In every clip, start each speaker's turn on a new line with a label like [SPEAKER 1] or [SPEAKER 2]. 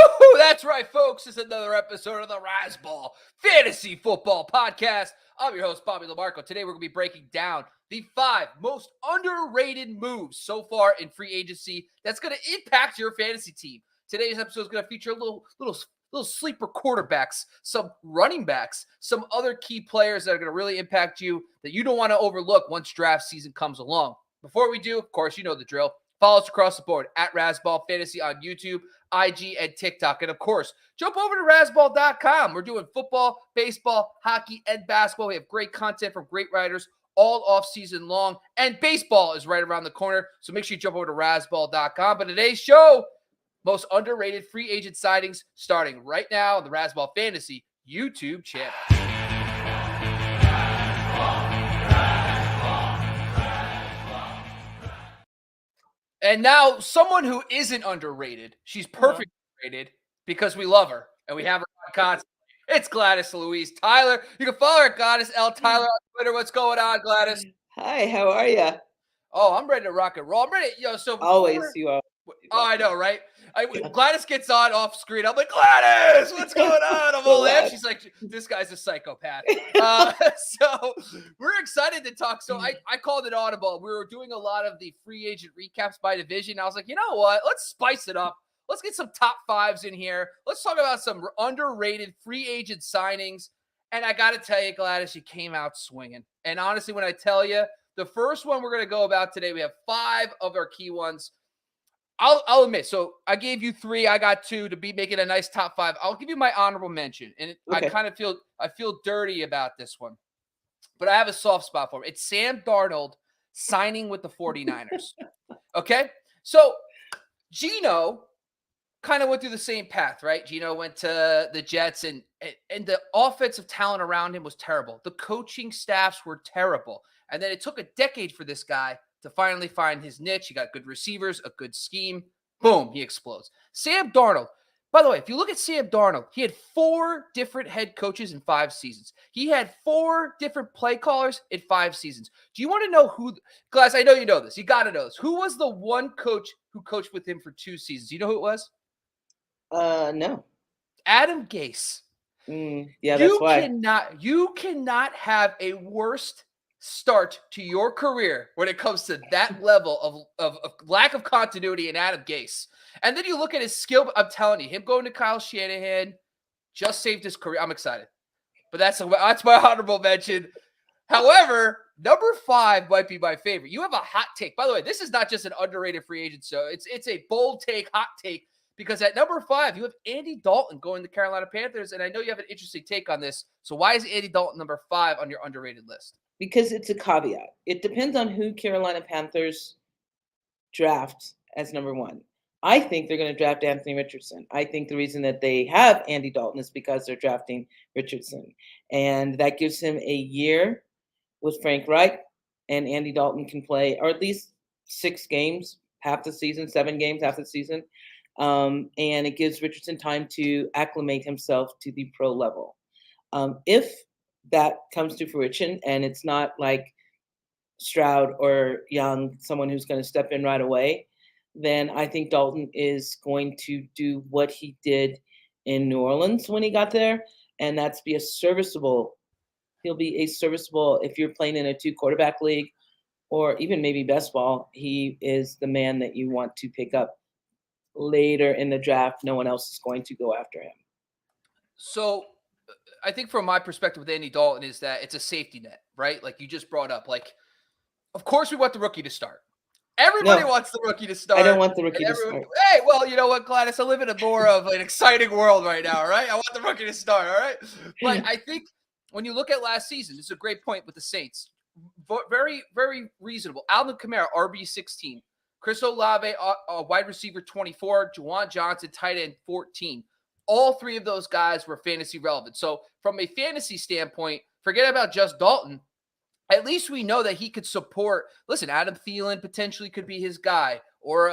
[SPEAKER 1] Woo-hoo, that's right, folks. This is another episode of the Razzball Fantasy Football Podcast. I'm your host, Bobby LaMarco. Today, we're going to be breaking down the 5 most underrated moves so far in free agency that's going to impact your fantasy team. Today's episode is going to feature little sleeper quarterbacks, some running backs, some other key players that are going to really impact you that you don't want to overlook once draft season comes along. Before we do, of course, you know the drill. Follow us across the board at Razzball Fantasy on YouTube, IG, and TikTok. And of course, jump over to Razzball.com. We're doing football, baseball, hockey, and basketball. We have great content from great writers all off season long. And baseball is right around the corner. So make sure you jump over to Razzball.com. But today's show, most underrated free agent sightings, starting right now on the Razzball Fantasy YouTube channel. And now someone who isn't underrated. She's perfectly rated because we love her and we have her on constantly. It's Gladys Louise Tyler. You can follow her at Gladys L. Tyler on Twitter. What's going on, Gladys?
[SPEAKER 2] Hi, how are you?
[SPEAKER 1] Oh, I'm ready to rock and roll. I'm ready.
[SPEAKER 2] Always you are.
[SPEAKER 1] Oh, I know, right? Gladys gets on off screen. I'm like, Gladys, what's going on? I'm all in. She's like, this guy's a psychopath. So we're excited to talk. So I called it audible. We were doing a lot of the free agent recaps by division. I was like, you know what? Let's spice it up. Let's get some top 5s in here. Let's talk about some underrated free agent signings. And I got to tell you, Gladys, you came out swinging. And honestly, when I tell you, the first one we're going to go about today, we have 5 of our key ones. I'll admit, so I gave you 3, I got 2 to be making a nice top 5. I'll give you my honorable mention, and okay. I feel dirty about this one, but I have a soft spot for him. It's Sam Darnold signing with the 49ers. Okay, so Geno kind of went through the same path, right? Geno went to the Jets, and the offensive talent around him was terrible. The coaching staffs were terrible, and then it took a decade for this guy to finally find his niche. He got good receivers, a good scheme. Boom, he explodes. Sam Darnold. By the way, if you look at Sam Darnold, he had 4 different head coaches in 5 seasons. He had 4 different play callers in 5 seasons. Do you want to know who, guys, I know you know this. You got to know this. Who was the one coach who coached with him for 2 seasons? Do you know who it was?
[SPEAKER 2] No.
[SPEAKER 1] Adam Gase.
[SPEAKER 2] Yeah, that's why.
[SPEAKER 1] You cannot have a worst start to your career when it comes to that level of lack of continuity in Adam Gase. And then you look at his skill. I'm telling you, him going to Kyle Shanahan just saved his career. I'm excited. But that's my honorable mention. However, number 5 might be my favorite. You have a hot take. By the way, this is not just an underrated free agent, so it's a bold take, hot take, because at number 5, you have Andy Dalton going to the Carolina Panthers, and I know you have an interesting take on this. So why is Andy Dalton number 5 on your underrated list?
[SPEAKER 2] Because it's a caveat. It depends on who Carolina Panthers draft as number 1. I think they're going to draft Anthony Richardson. I think the reason that they have Andy Dalton is because they're drafting Richardson. And that gives him a year with Frank Reich, and Andy Dalton can play, or at least 6 games, half the season, 7 games, half the season. And it gives Richardson time to acclimate himself to the pro level. If that comes to fruition and it's not like Stroud or Young, someone who's going to step in right away, then I think Dalton is going to do what he did in New Orleans when he got there, and that's be he'll be a serviceable, if you're playing in a 2 quarterback league or even maybe best ball, he is the man that you want to pick up later in the draft. No one else is going to go after him.
[SPEAKER 1] So I think from my perspective with Andy Dalton is that it's a safety net, right? Like you just brought up, like, of course we want the rookie to start. Everybody wants the rookie to start.
[SPEAKER 2] I don't want the rookie to start.
[SPEAKER 1] Hey, well, you know what, Gladys? I live in a more of an exciting world right now, right? I want the rookie to start, all right? But I think when you look at last season, this is a great point with the Saints. Very, very reasonable. Alvin Kamara, RB16. Chris Olave, wide receiver 24. Juwan Johnson, tight end 14. All 3 of those guys were fantasy relevant. So from a fantasy standpoint, forget about just Dalton. At least we know that he could support. Listen, Adam Thielen potentially could be his guy, or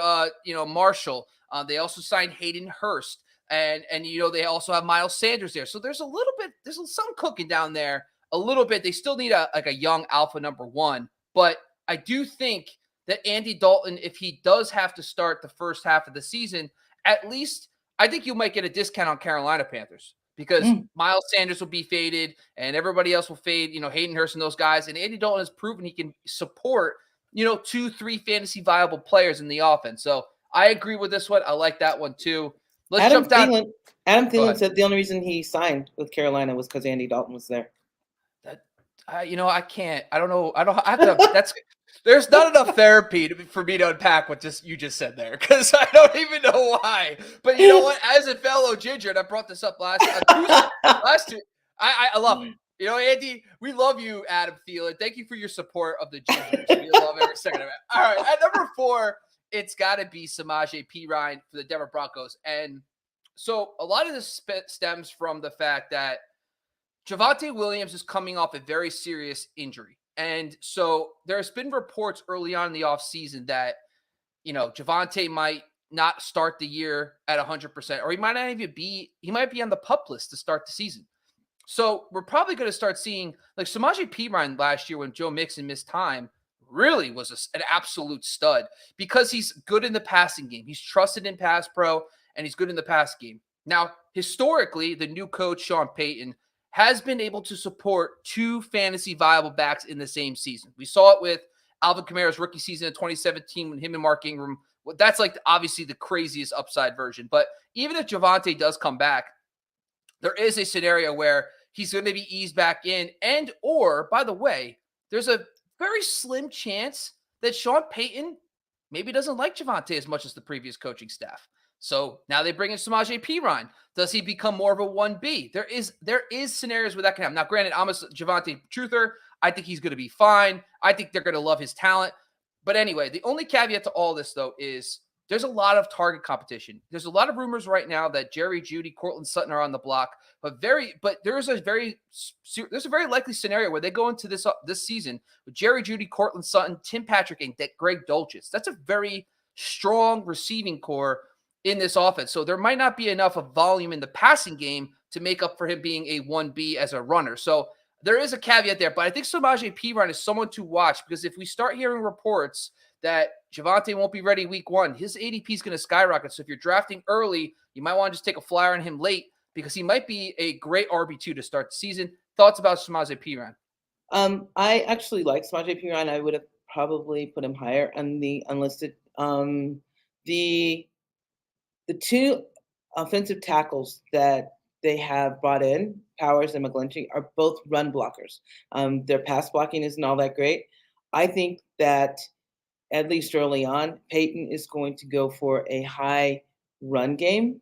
[SPEAKER 1] Marshall. They also signed Hayden Hurst, and they also have Miles Sanders there. So there's some cooking down there a little bit. They still need a young alpha number 1, but I do think that Andy Dalton, if he does have to start the first half of the season, at least I think you might get a discount on Carolina Panthers because Miles Sanders will be faded and everybody else will fade, Hayden Hurst and those guys. And Andy Dalton has proven he can support, 2-3 fantasy viable players in the offense. So I agree with this one. I like that one too. Let's jump down.
[SPEAKER 2] Adam Thielen said the only reason he signed with Carolina was because Andy Dalton was there.
[SPEAKER 1] I can't. I don't know. I have to. There's not enough therapy for me to unpack what you just said there because I don't even know why. But you know what? As a fellow ginger, and I brought this up last Tuesday, I love it. Andy, we love you, Adam Thielen. Thank you for your support of the Gingers. We love every second of it. All right, at number 4, it's got to be Samaje Perine for the Denver Broncos, and so a lot of this stems from the fact that Javonte Williams is coming off a very serious injury. And so there's been reports early on in the offseason that, Javonte might not start the year at 100%, or he might not even he might be on the PUP list to start the season. So we're probably going to start seeing, like Samaje Perine last year when Joe Mixon missed time, really was an absolute stud because he's good in the passing game. He's trusted in pass pro, and he's good in the pass game. Now, historically, the new coach, Sean Payton, has been able to support 2 fantasy viable backs in the same season. We saw it with Alvin Kamara's rookie season in 2017 when him and Mark Ingram, that's like obviously the craziest upside version. But even if Javonte does come back, there is a scenario where he's going to be eased back in. And, or, by the way, there's a very slim chance that Sean Payton maybe doesn't like Javonte as much as the previous coaching staff. So now they bring in Samaje Perine. Does he become more of a 1B? There is scenarios where that can happen. Now, granted, I'm a Javonte truther. I think he's going to be fine. I think they're going to love his talent. But anyway, the only caveat to all this, though, is there's a lot of target competition. There's a lot of rumors right now that Jerry Jeudy, Courtland Sutton are on the block. But there's a very likely scenario where they go into this season with Jerry Jeudy, Courtland Sutton, Tim Patrick, and Greg Dulcich. That's a very strong receiving core in this offense. So there might not be enough of volume in the passing game to make up for him being a 1B as a runner. So there is a caveat there, but I think Samaje Perine is someone to watch because if we start hearing reports that Javonte won't be ready week 1, his ADP is going to skyrocket. So if you're drafting early, you might want to just take a flyer on him late because he might be a great RB2 to start the season. Thoughts about Samaje Perine?
[SPEAKER 2] I actually like Samaje Perine. I would have probably put him higher on the unlisted. The 2 offensive tackles that they have brought in, Powers and McGlinchey, are both run blockers. Their pass blocking isn't all that great. I think that at least early on, Peyton is going to go for a high run game,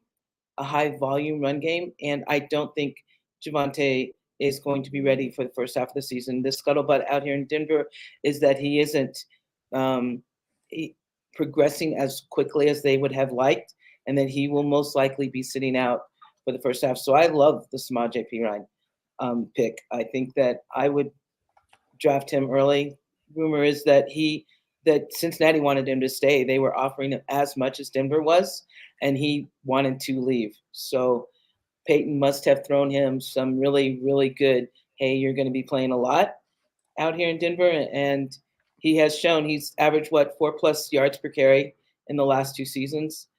[SPEAKER 2] a high volume run game, and I don't think Javonte is going to be ready for the first half of the season. The scuttlebutt out here in Denver is that he isn't progressing as quickly as they would have liked, and that he will most likely be sitting out for the first half. So I love the Samaje Perine pick. I think that I would draft him early. Rumor is that Cincinnati wanted him to stay. They were offering him as much as Denver was, and he wanted to leave. So Peyton must have thrown him some really, really good, hey, you're going to be playing a lot out here in Denver. And he has shown he's averaged, 4+ yards per carry in the last 2 seasons.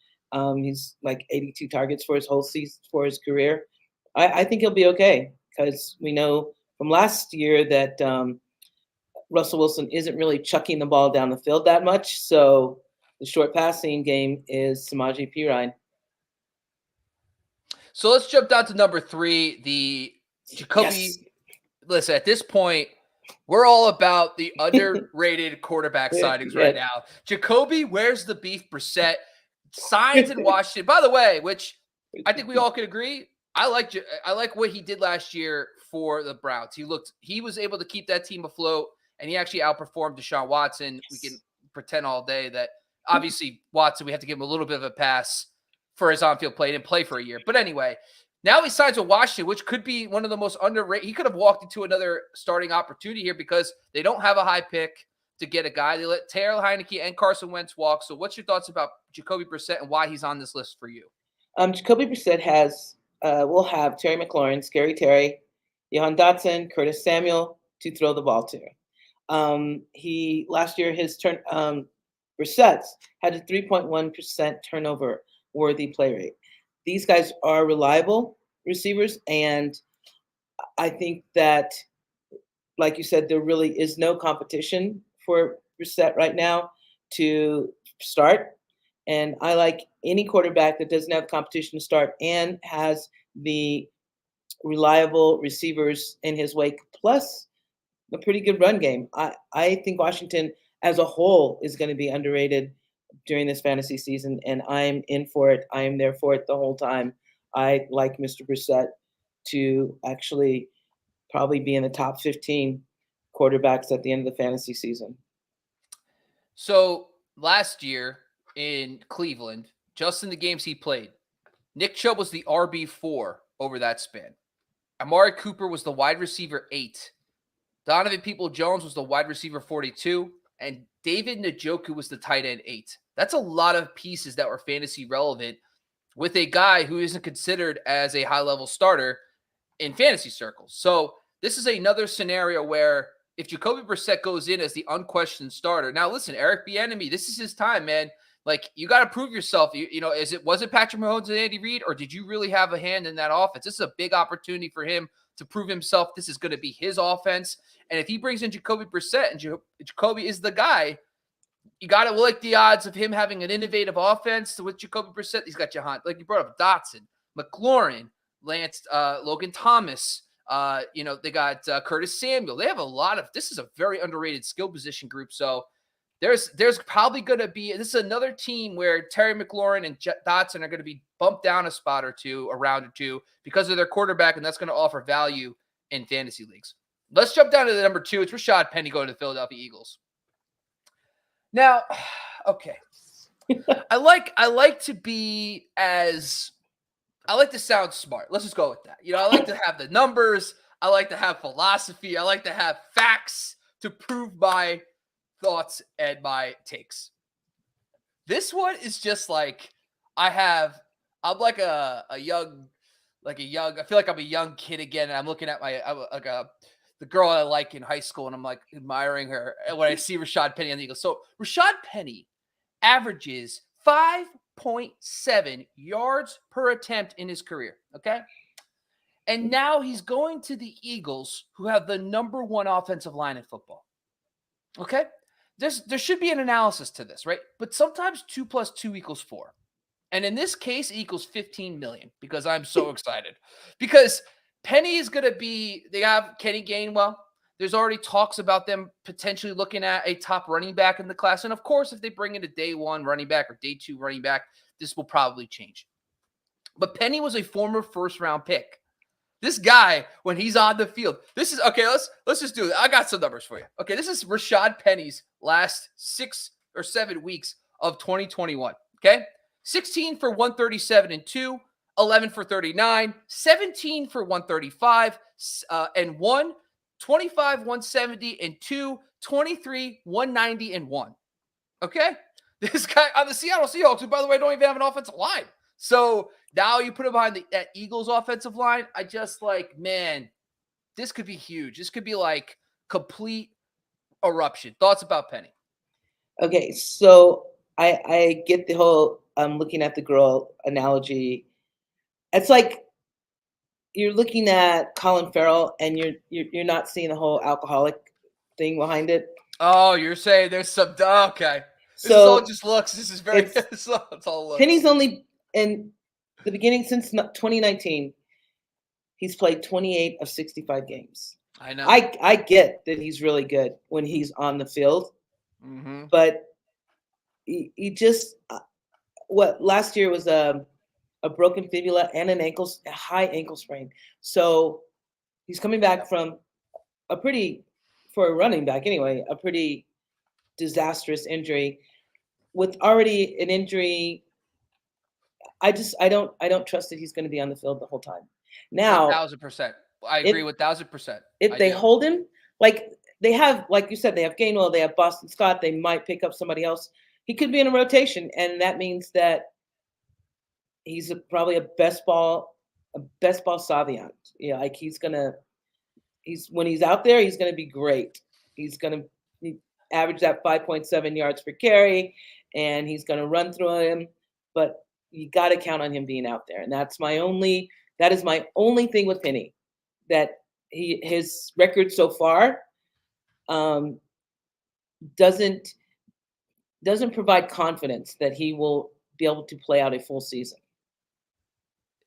[SPEAKER 2] He's like 82 targets for his whole season, for his career. I think he'll be okay because we know from last year that Russell Wilson isn't really chucking the ball down the field that much. So the short passing game is Samaje Perine.
[SPEAKER 1] So let's jump down to number 3, the Jacoby.
[SPEAKER 2] Yes.
[SPEAKER 1] Listen, at this point, we're all about the underrated quarterback signings right now. Jacoby, where's the beef? Brissett signs in Washington. By the way, which I think we all could agree, I like what he did last year for the Browns. He was able to keep that team afloat, and he actually outperformed Deshaun Watson. We can pretend all day that obviously Watson, we have to give him a little bit of a pass for his on-field play. He didn't play for a year. But anyway, now he signs with Washington, which could be one of the most underrated. He could have walked into another starting opportunity here because they don't have a high pick to get a guy. They let Taylor Heineke and Carson Wentz walk. So what's your thoughts about Jacoby Brissett and why he's on this list for you?
[SPEAKER 2] Jacoby Brissett will have Terry McLaurin, Scary Terry, Jahan Dotson, Curtis Samuel to throw the ball to. Last year, Brissett's had a 3.1% turnover worthy play rate. these guys are reliable receivers, and I think that, like you said, there really is no competition for Brissett right now to start. And I like any quarterback that doesn't have competition to start and has the reliable receivers in his wake, plus a pretty good run game. I think Washington as a whole is going to be underrated during this fantasy season, and I'm in for it. I am there for it the whole time. I like Mr. Brissett to actually probably be in the top 15 quarterbacks at the end of the fantasy season.
[SPEAKER 1] So last year in Cleveland, just in the games he played, Nick Chubb was the RB4 over that span. Amari Cooper was the wide receiver 8. Donovan Peoples-Jones was the wide receiver 42. And David Njoku was the tight end 8. That's a lot of pieces that were fantasy relevant with a guy who isn't considered as a high-level starter in fantasy circles. So this is another scenario where if Jacoby Brissett goes in as the unquestioned starter, now listen, Eric Bieniemy, this is his time, man. Like, you got to prove yourself. You know, was it Patrick Mahomes and Andy Reid, or did you really have a hand in that offense? This is a big opportunity for him to prove himself. This is going to be his offense. And if he brings in Jacoby Brissett and Jacoby is the guy, you got to like the odds of him having an innovative offense with Jacoby Brissett. He's got Jahan, like you brought up, Dotson, McLaurin, Lance, Logan Thomas. They got Curtis Samuel. They have a lot of, this is a very underrated skill position group. So there's probably going to be, this is another team where Terry McLaurin and Dotson are going to be bumped down a spot or two, a round or two, because of their quarterback, and that's going to offer value in fantasy leagues. Let's jump down to the number 2. It's Rashaad Penny going to the Philadelphia Eagles. Now, okay. I like to sound smart. Let's just go with that. I like to have the numbers. I like to have philosophy. I like to have facts to prove my thoughts and my takes. This one is just like, I feel like I'm a young kid again, and I'm looking at the girl I like in high school, and I'm like admiring her when I see Rashaad Penny on the Eagles. So Rashaad Penny averages 5.7 yards per attempt in his career. Okay. And now he's going to the Eagles, who have the number 1 offensive line in football. Okay. There should be an analysis to this, right? But sometimes 2 + 2 = 4. And in this case, it equals 15 million, because I'm so excited. Because Penny is going to be, they have Kenny Gainwell. There's already talks about them potentially looking at a top running back in the class. And of course, if they bring in a day 1 running back or day 2 running back, this will probably change. But Penny was a former first-round pick. This guy, when he's on the field, this is, okay, let's just do it. I got some numbers for you. Okay, this is Rashaad Penny's last 6 or 7 weeks of 2021. Okay, 16 for 137 and 2, 11 for 39, 17 for 135 and 1, 25, 170 and 2, 23, 190 and 1. Okay, this guy on the Seattle Seahawks, who, by the way, don't even have an offensive line. So now you put him behind that Eagles offensive line. I just like, man, this could be huge. This could be like complete eruption. Thoughts about Penny?
[SPEAKER 2] Okay, so I get the whole looking at the girl analogy. It's like you're looking at Colin Farrell and you're not seeing the whole alcoholic thing behind it.
[SPEAKER 1] Oh, you're saying there's some, okay. This
[SPEAKER 2] So
[SPEAKER 1] is all just looks. This is very, it's all looks.
[SPEAKER 2] Penny's only in the beginning since 2019. He's played 28 of 65 games.
[SPEAKER 1] I know.
[SPEAKER 2] I get that he's really good when he's on the field, but he just last year was a broken fibula and a high ankle sprain. So he's coming back from for a running back anyway, a pretty disastrous injury. With already an injury, I don't trust that he's going to be on the field the whole time. Now,
[SPEAKER 1] 1,000%. I agree with 1,000%.
[SPEAKER 2] If they hold him, like they have, like you said, they have Gainwell, they have Boston Scott, they might pick up somebody else. He could be in a rotation, and that means that he's probably a best ball savant. Yeah, like when he's out there, he's gonna be great. He's gonna average that 5.7 yards per carry, and he's gonna run through him. But you got to count on him being out there. And that is my only thing with Penny, that his record so far doesn't provide confidence that he will be able to play out a full season.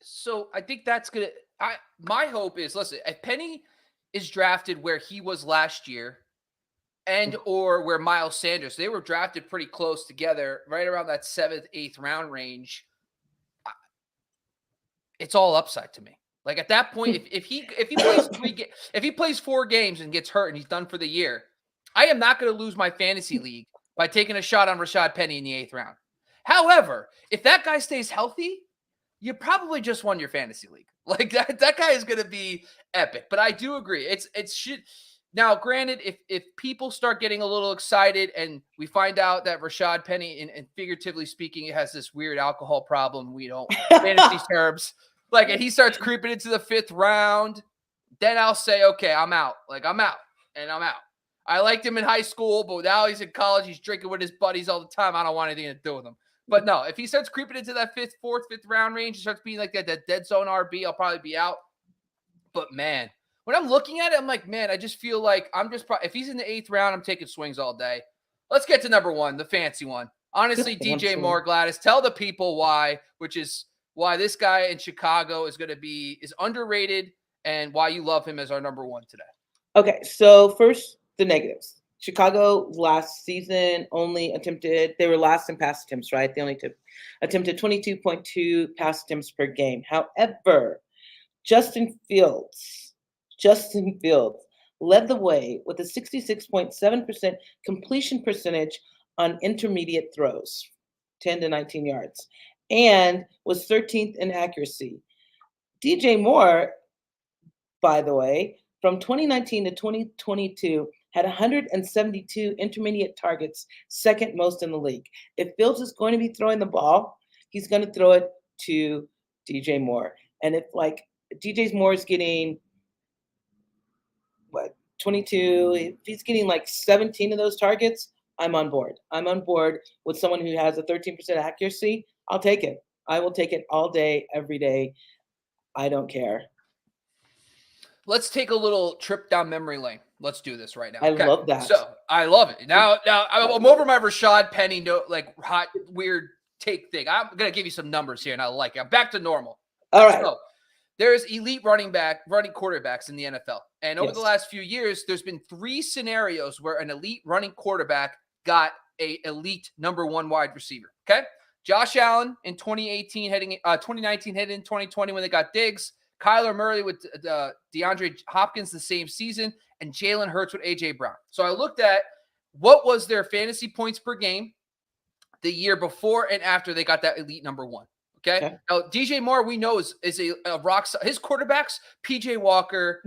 [SPEAKER 1] So I think that's going to, my hope is, listen, if Penny is drafted where he was last year, and or where Miles Sanders, they were drafted pretty close together, right around that 7th, 8th round range. It's all upside to me. Like at that point, if he plays 4 games and gets hurt and he's done for the year, I am not going to lose my fantasy league by taking a shot on Rashaad Penny in the 8th round. However, if that guy stays healthy, you probably just won your fantasy league. Like that guy is going to be epic. But I do agree. It's shit. Now, granted, if people start getting a little excited and we find out that Rashaad Penny, and figuratively speaking, has this weird alcohol problem, we don't fantasy terms, like, and he starts creeping into the 5th round, then I'll say, okay, I'm out. Like, I'm out, and I'm out. I liked him in high school, but now he's in college. He's drinking with his buddies all the time. I don't want anything to do with him. But no, if he starts creeping into that 5th, 5th round range, he starts being like that dead zone RB, I'll probably be out. But man, when I'm looking at it, I'm like, man, I just feel like if he's in the 8th round, I'm taking swings all day. Let's get to number 1, the fancy one. Honestly, DJ Moore, Gladys, tell the people why, which is why this guy in Chicago is underrated and why you love him as our number 1 today.
[SPEAKER 2] Okay, so first, the negatives. Chicago last season they were last in pass attempts, right? They only attempted 22.2 pass attempts per game. However, Justin Fields led the way with a 66.7% completion percentage on intermediate throws, 10 to 19 yards, and was 13th in accuracy. DJ Moore, by the way, from 2019 to 2022, had 172 intermediate targets, second most in the league. If Fields is going to be throwing the ball, he's going to throw it to DJ Moore. And if DJ Moore is getting 22, if he's getting like 17 of those targets, I'm on board. I'm on board with someone who has a 13% accuracy. I'll take it. I will take it all day, every day. I don't care.
[SPEAKER 1] Let's take a little trip down memory lane. Let's do this right now.
[SPEAKER 2] I love that.
[SPEAKER 1] So I love it. Now I'm over my Rashaad Penny hot weird take thing. I'm gonna give you some numbers here, and I like it. I'm back to normal.
[SPEAKER 2] All right.
[SPEAKER 1] So, there's elite running quarterbacks in the NFL. And over the last few years, there's been 3 scenarios where an elite running quarterback got a elite number 1 wide receiver. Okay. Josh Allen in 2019 heading in 2020 when they got Diggs. Kyler Murray with DeAndre Hopkins the same season, and Jalen Hurts with A.J. Brown. So I looked at what was their fantasy points per game the year before and after they got that elite number 1. Okay. Now, DJ Moore, we know is a rock star. His quarterbacks, PJ Walker,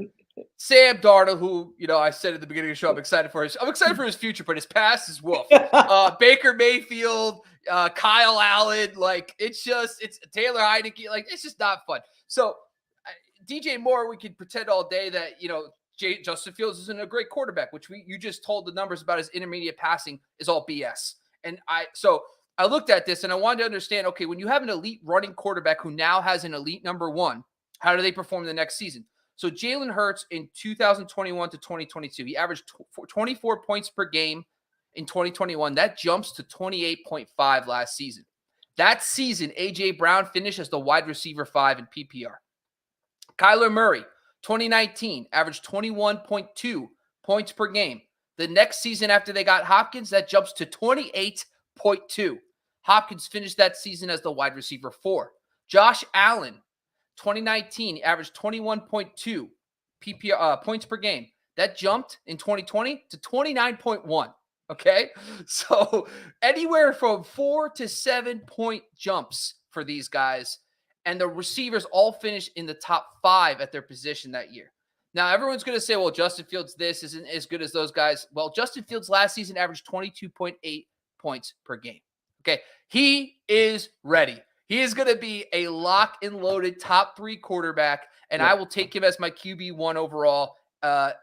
[SPEAKER 1] Sam Darnold, who, I said at the beginning of the show, I'm excited for his future, but his past is wolf. Baker Mayfield, Kyle Allen, it's Taylor Heineke, it's just not fun. So DJ Moore, we could pretend all day that, Justin Fields isn't a great quarterback, which you just told the numbers about his intermediate passing is all BS. And I looked at this and I wanted to understand, okay, when you have an elite running quarterback who now has an elite number 1, how do they perform the next season? So Jalen Hurts in 2021 to 2022, he averaged 24 points per game in 2021. That jumps to 28.5 last season. That season, A.J. Brown finished as the wide receiver 5 in PPR. Kyler Murray, 2019, averaged 21.2 points per game. The next season after they got Hopkins, that jumps to 28.2. Hopkins finished that season as the wide receiver 4. Josh Allen, 2019, averaged 21.2 PPR points per game. That jumped in 2020 to 29.1. Okay, so anywhere from 4 to 7 point jumps for these guys, and the receivers all finished in the top 5 at their position that year. Now, everyone's going to say, well, Justin Fields, this isn't as good as those guys. Well, Justin Fields last season averaged 22.8 points per game. Okay, he is ready. He is going to be a lock and loaded top 3 quarterback, and I will take him as my QB1 overall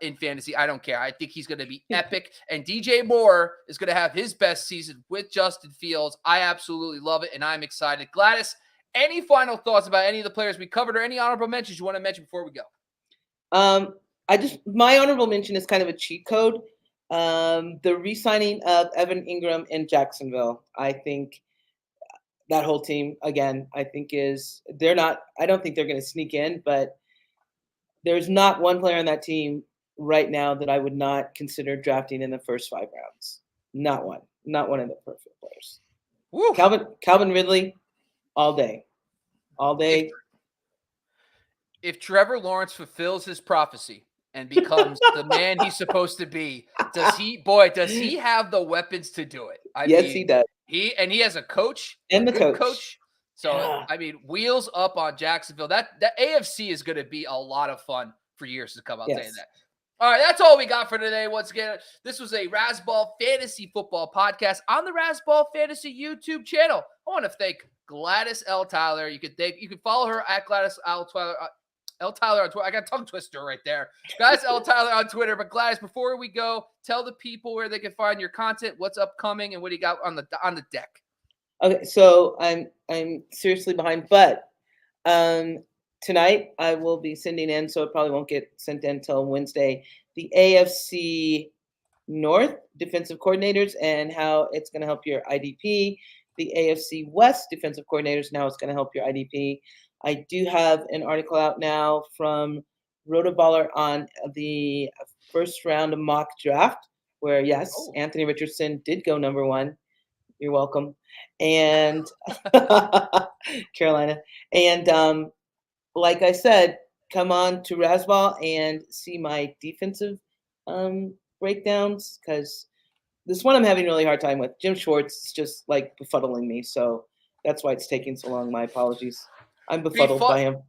[SPEAKER 1] in fantasy. I don't care. I think he's going to be epic. And DJ Moore is going to have his best season with Justin Fields. I absolutely love it, and I'm excited. Gladys, any final thoughts about any of the players we covered or any honorable mentions you want to mention before we go?
[SPEAKER 2] My honorable mention is kind of a cheat code. The re-signing of Evan Ingram in Jacksonville. I think that whole team, again, I don't think they're going to sneak in, but there's not one player on that team right now that I would not consider drafting in the first 5 rounds. Not one. Not one of the perfect players.
[SPEAKER 1] Woo.
[SPEAKER 2] Calvin Ridley, all day. All day.
[SPEAKER 1] If Trevor Lawrence fulfills his prophecy and becomes the man he's supposed to be, does he have the weapons to do it?
[SPEAKER 2] Yes, he does.
[SPEAKER 1] He has a coach
[SPEAKER 2] and the
[SPEAKER 1] good
[SPEAKER 2] coach.
[SPEAKER 1] So,
[SPEAKER 2] Yeah.
[SPEAKER 1] I mean, wheels up on Jacksonville. That AFC is going to be a lot of fun for years to come. I'll tell you that. All right, that's all we got for today. Once again, this was a Razzball Fantasy Football podcast on the Razzball Fantasy YouTube channel. I want to thank Gladys L. Tyler. You can follow her at Gladys L. Tyler. L. Tyler on Twitter. I got a tongue twister right there. Gladys L. Tyler on Twitter. But Gladys, before we go, tell the people where they can find your content, what's upcoming, and what do you got on the deck.
[SPEAKER 2] Okay, so I'm seriously behind, but tonight I will be sending in, so it probably won't get sent in until Wednesday, the AFC North defensive coordinators and how it's going to help your IDP, the AFC West defensive coordinators and how it's going to help your IDP. I do have an article out now from Rotoballer on the first round of mock draft where, yes, Anthony Richardson did go number 1. You're welcome. And Carolina. And like I said, come on to Razzball and see my defensive breakdowns because this one I'm having a really hard time with. Jim Schwartz is just like befuddling me. So that's why it's taking so long. My apologies. I'm befuddled by him.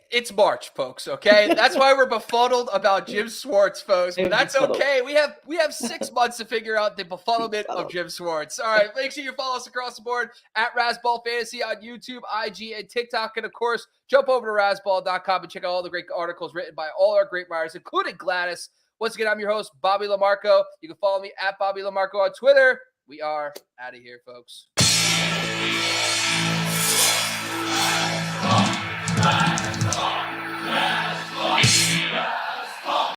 [SPEAKER 1] It's March, folks, okay? That's why we're befuddled about Jim Schwartz, folks. But that's okay. We have 6 months to figure out the befuddlement of Jim Schwartz. All right, make sure you follow us across the board at Razzball Fantasy on YouTube, IG, and TikTok. And, of course, jump over to Razzball.com and check out all the great articles written by all our great writers, including Gladys. Once again, I'm your host, Bobby LaMarco. You can follow me at Bobby LaMarco on Twitter. We are out of here, folks. Razzball.